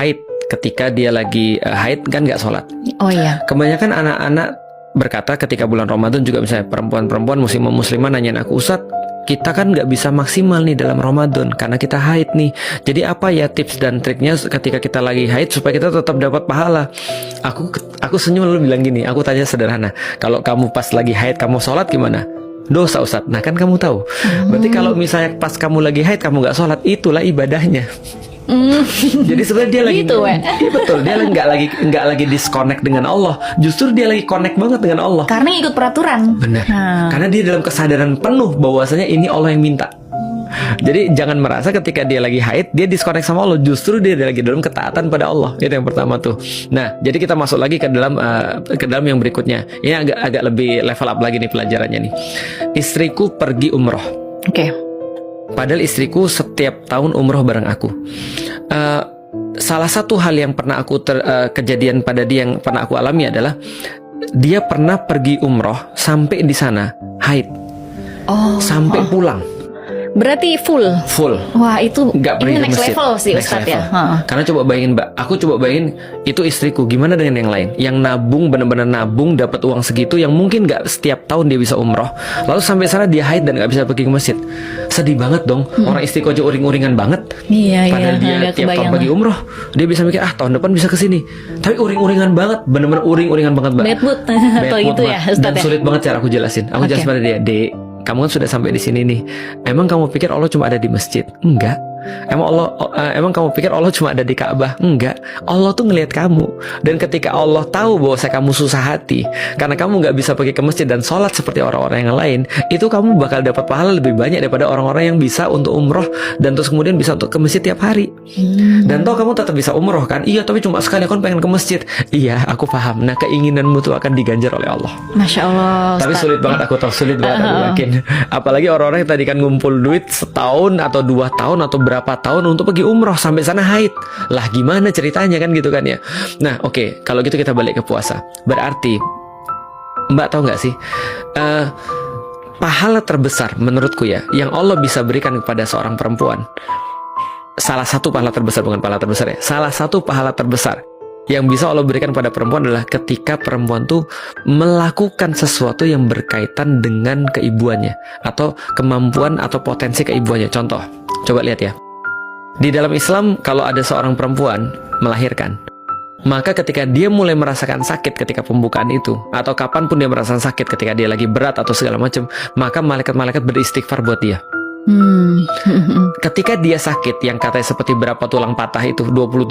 haid. Ketika dia lagi haid kan nggak sholat. Oh iya. Kebanyakan anak-anak berkata ketika bulan Ramadan juga, misalnya perempuan-perempuan muslimah nanyain aku, Ustadz, kita kan nggak bisa maksimal nih dalam Ramadan karena kita haid nih. Jadi apa ya tips dan triknya ketika kita lagi haid supaya kita tetap dapat pahala? Aku senyum lalu bilang gini, aku tanya sederhana, kalau kamu pas lagi haid kamu sholat gimana? Dosa Ustadz. Nah kan kamu tahu. Berarti kalau misalnya pas kamu lagi haid kamu nggak sholat, itulah ibadahnya. Jadi sebenarnya dia lagi gitu, iya betul, dia nggak lagi disconnect dengan Allah, justru dia lagi connect banget dengan Allah. Karena ikut peraturan. Benar. Karena dia dalam kesadaran penuh bahwasanya ini Allah yang minta. Jadi jangan merasa ketika dia lagi haid dia disconnect sama Allah, justru dia lagi dalam ketaatan pada Allah. Itu yang pertama tuh. Nah, jadi kita masuk lagi ke dalam yang berikutnya. Ini agak lebih level up lagi nih pelajarannya nih. Istriku pergi umroh. Oke. Padahal istriku setiap tahun umroh bareng aku. Salah satu hal yang pernah kejadian pada dia yang pernah aku alami adalah dia pernah pergi umroh sampai di sana haid. Sampai pulang. Berarti full. Wah, itu nggak pergi ini ke next masjid. level sih Ustadz ya. Karena coba bayangin Mbak, aku coba bayangin itu istriku, gimana dengan yang lain yang nabung, benar-benar nabung dapat uang segitu yang mungkin nggak setiap tahun dia bisa umroh, lalu sampai sana dia haid dan nggak bisa pergi ke masjid. Sedih banget dong. Orang istriku aja uring-uringan banget. Padahal dia tiap tahun pergi umroh, dia bisa mikir tahun depan bisa kesini, tapi uring-uringan banget, benar-benar uring-uringan banget Mbak. Bad mood atau gitu ya Ustadz. Dan sulit banget cara aku jelasin. Aku jelasin pada dia, Dek, kamu kan sudah sampai di sini nih. Emang kamu pikir Allah cuma ada di masjid? Enggak. Emang kamu pikir Allah cuma ada di Ka'bah? Enggak. Allah tuh ngelihat kamu. Dan ketika Allah tahu bahwa kamu susah hati karena kamu nggak bisa pergi ke masjid dan sholat seperti orang-orang yang lain, itu kamu bakal dapat pahala lebih banyak daripada orang-orang yang bisa untuk umroh dan terus kemudian bisa untuk ke masjid tiap hari. Dan toh kamu tetap bisa umroh kan? Iya, tapi cuma sekali aku pengen ke masjid. Iya, aku paham. Nah, keinginanmu tuh akan diganjar oleh Allah. Masya Allah. Tapi sulit banget, aku tahu sulit banget, aku yakin. Apalagi orang-orang yang tadi kan ngumpul duit setahun atau 2 tahun atau berapa tahun untuk pergi umroh sampai sana haid. Lah gimana ceritanya kan gitu kan ya. Nah oke, kalau gitu kita balik ke puasa. Berarti Mbak tahu nggak sih pahala terbesar menurutku ya yang Allah bisa berikan kepada seorang perempuan, salah satu pahala terbesar, bukan pahala terbesar ya, salah satu pahala terbesar yang bisa Allah berikan pada perempuan adalah ketika perempuan tuh melakukan sesuatu yang berkaitan dengan keibuannya atau kemampuan atau potensi keibuannya. Contoh, coba lihat ya. Di dalam Islam kalau ada seorang perempuan melahirkan, maka ketika dia mulai merasakan sakit ketika pembukaan itu, atau kapanpun dia merasakan sakit ketika dia lagi berat atau segala macam, maka malaikat-malaikat beristighfar buat dia. Ketika dia sakit yang katanya seperti berapa tulang patah itu, 20